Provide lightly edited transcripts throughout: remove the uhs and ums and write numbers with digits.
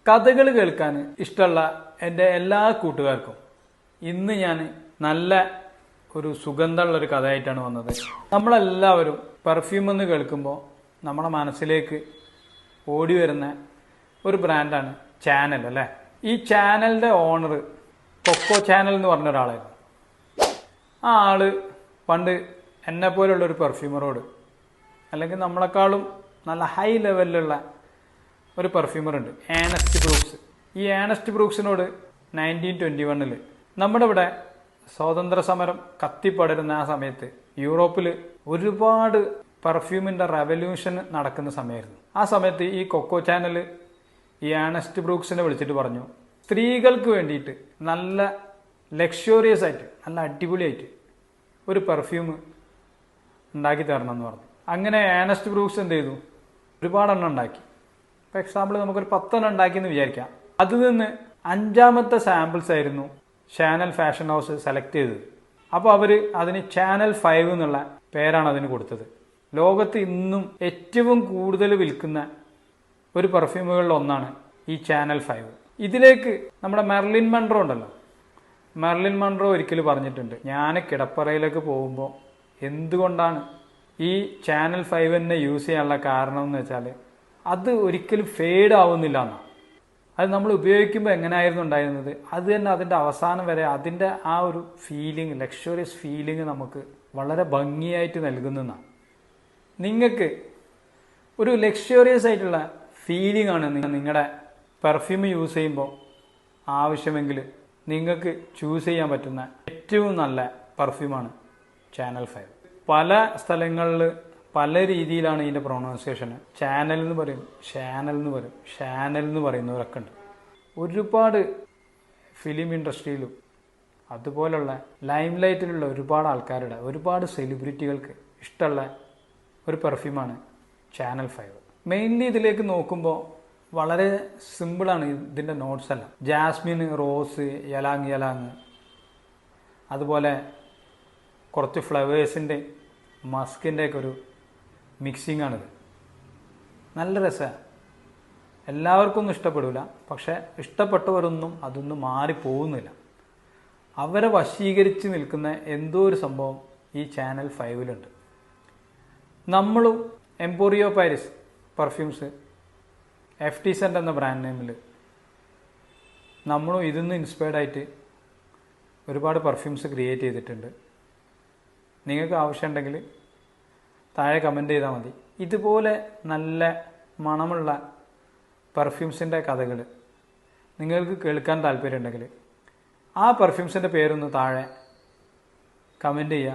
കഥകൾ കേൾക്കാൻ ഇഷ്ടമുള്ള എൻ്റെ എല്ലാ കൂട്ടുകാർക്കും ഇന്ന് ഞാൻ നല്ല ഒരു സുഗന്ധമുള്ള ഒരു കഥയായിട്ടാണ് വന്നത്. നമ്മളെല്ലാവരും പെർഫ്യൂം എന്ന് കേൾക്കുമ്പോൾ നമ്മുടെ മനസ്സിലേക്ക് ഓടി വരുന്ന ഒരു ബ്രാൻഡാണ് ചാനൽ അല്ലേ. ഈ ചാനലിൻ്റെ ഓണർ കൊക്കോ ചാനൽ എന്ന് പറഞ്ഞ ഒരാളായിരുന്നു. ആ ആള് പണ്ട് എന്നെ പോലുള്ളൊരു പെർഫ്യൂമറോട്, അല്ലെങ്കിൽ നമ്മളെക്കാളും നല്ല ഹൈ ലെവലിലുള്ള ഒരു പെർഫ്യൂമറുണ്ട്, ഏണസ്റ്റ് ബ്രൂക്സ്. ഈ ഏണസ്റ്റ് ബ്രൂക്സിനോട് 1921 നമ്മുടെ ഇവിടെ സ്വാതന്ത്ര്യ സമരം കത്തിപ്പടരുന്ന ആ സമയത്ത് യൂറോപ്പിൽ ഒരുപാട് പെർഫ്യൂമിൻ്റെ റെവല്യൂഷൻ നടക്കുന്ന സമയമായിരുന്നു. ആ സമയത്ത് ഈ കൊക്കോ ചാനൽ ഈ ഏണസ്റ്റ് ബ്രൂക്സിനെ വിളിച്ചിട്ട് പറഞ്ഞു, സ്ത്രീകൾക്ക് വേണ്ടിയിട്ട് നല്ല ലക്ഷറിയസ് ആയിട്ട് നല്ല അടിപൊളിയായിട്ട് ഒരു പെർഫ്യൂം ഉണ്ടാക്കി തരണം എന്ന് പറഞ്ഞു. അങ്ങനെ ഏണസ്റ്റ് ബ്രൂക്സ് എന്ത് ചെയ്തു, ഒരുപാടെണ്ണം ഉണ്ടാക്കി. ഫോർ എക്സാമ്പിൾ നമുക്കൊരു 10 എണ്ണം ഉണ്ടാക്കിയെന്ന് വിചാരിക്കാം. അതിൽ നിന്ന് 5ാമത്തെ സാമ്പിൾസ് ആയിരുന്നു ചാനൽ ഫാഷൻ ഹൗസ് സെലക്ട് ചെയ്തത്. അപ്പോൾ അവർ അതിന് ചാനൽ 5 എന്നുള്ള പേരാണ് അതിന് കൊടുത്തത്. ലോകത്ത് ഇന്നും ഏറ്റവും കൂടുതൽ വിൽക്കുന്ന ഒരു പെർഫ്യൂമുകളിൽ ഒന്നാണ് ഈ ചാനൽ 5. ഇതിലേക്ക് നമ്മുടെ മെർലിൻ മൺറോ ഉണ്ടല്ലോ, മെർലിൻ മൺറോ ഒരിക്കൽ പറഞ്ഞിട്ടുണ്ട്, ഞാൻ കിടപ്പറയിലേക്ക് പോകുമ്പോൾ എന്തുകൊണ്ടാണ് ഈ ചാനൽ 5 തന്നെ യൂസ് ചെയ്യാനുള്ള കാരണം എന്ന് വെച്ചാൽ അത് ഒരിക്കലും ഫെയ്ഡ് ആവുന്നില്ല എന്നാണ്. അത് നമ്മൾ ഉപയോഗിക്കുമ്പോൾ എങ്ങനെയായിരുന്നു ഉണ്ടായിരുന്നത് അത് തന്നെ അതിൻ്റെ അവസാനം വരെ അതിൻ്റെ ആ ഒരു ഫീലിംഗ്, ലക്ഷറിയസ് ഫീലിംഗ് നമുക്ക് വളരെ ഭംഗിയായിട്ട് നൽകുന്നതാണ്. നിങ്ങൾക്ക് ഒരു ലക്ഷറിയസ് ആയിട്ടുള്ള ഫീലിംഗ് ആണ് നിങ്ങളുടെ പെർഫ്യൂം യൂസ് ചെയ്യുമ്പോൾ ആവശ്യമെങ്കിൽ നിങ്ങൾക്ക് ചൂസ് ചെയ്യാൻ പറ്റുന്ന ഏറ്റവും നല്ല പെർഫ്യൂമാണ് ചാനൽ 5. പല സ്ഥലങ്ങളിൽ പല രീതിയിലാണ് ഇതിൻ്റെ പ്രൊണൗൺസിയേഷൻ. ചാനൽ എന്ന് പറയും, ഷാനൽ എന്ന് പറയും, ഷാനൽ എന്ന് പറയുന്നവരൊക്കെ ഉണ്ട്. ഒരുപാട് ഫിലിം ഇൻഡസ്ട്രിയിലും അതുപോലുള്ള ലൈം ലൈറ്റിലുള്ള ഒരുപാട് ആൾക്കാരുടെ, ഒരുപാട് സെലിബ്രിറ്റികൾക്ക് ഇഷ്ടമുള്ള ഒരു പെർഫ്യൂമാണ് ചാനൽ 5. മെയിൻലി ഇതിലേക്ക് നോക്കുമ്പോൾ വളരെ സിമ്പിളാണ് ഇതിൻ്റെ നോട്ട്സ് എല്ലാം. ജാസ്മിൻ, റോസ്, യലാങ് യലാങ്, അതുപോലെ കുറച്ച് ഫ്ലവേഴ്സിൻ്റെ, മസ്കിൻ്റെ ഒക്കെ ഒരു മിക്സിംഗ് ആണിത്. നല്ല രസമാണ്. എല്ലാവർക്കും ഒന്നും ഇഷ്ടപ്പെടില്ല, പക്ഷെ ഇഷ്ടപ്പെട്ടവരൊന്നും അതൊന്നും മാറിപ്പോകുന്നില്ല. അവരെ വശീകരിച്ച് നിൽക്കുന്ന എന്തോ ഒരു സംഭവം ഈ ചാനൽ 5-ലുണ്ട്. നമ്മളും Emporio Paris perfumes, FT Scent എന്ന ബ്രാൻഡ് നെയിമിൽ നമ്മളും ഇതിൽ നിന്ന് ഇൻസ്പയർഡ് ആയിട്ട് ഒരുപാട് പെർഫ്യൂംസ് ക്രിയേറ്റ് ചെയ്തിട്ടുണ്ട്. നിങ്ങൾക്ക് ആവശ്യമുണ്ടെങ്കിൽ താഴെ കമൻറ്റ് ചെയ്താൽ മതി. ഇതുപോലെ നല്ല മണമുള്ള പെർഫ്യൂംസിൻ്റെ കഥകൾ നിങ്ങൾക്ക് കേൾക്കാൻ താല്പര്യമുണ്ടെങ്കിൽ ആ പെർഫ്യൂംസിൻ്റെ പേരൊന്ന് താഴെ കമൻറ്റ് ചെയ്യുക.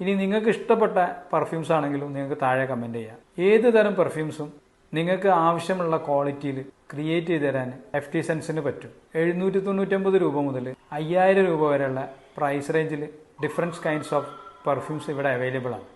ഇനി നിങ്ങൾക്ക് ഇഷ്ടപ്പെട്ട പെർഫ്യൂംസ് ആണെങ്കിലും നിങ്ങൾക്ക് താഴെ കമൻറ്റ് ചെയ്യുക. ഏത് തരം പെർഫ്യൂംസും നിങ്ങൾക്ക് ആവശ്യമുള്ള ക്വാളിറ്റിയിൽ ക്രിയേറ്റ് ചെയ്ത് തരാൻ FT Scents പറ്റും. 799 രൂപ മുതൽ 5000 രൂപ വരെയുള്ള പ്രൈസ് റേഞ്ചിൽ ഡിഫറൻറ്റ് കൈൻഡ്സ് ഓഫ് പെർഫ്യൂംസ് ഇവിടെ അവൈലബിൾ ആണ്.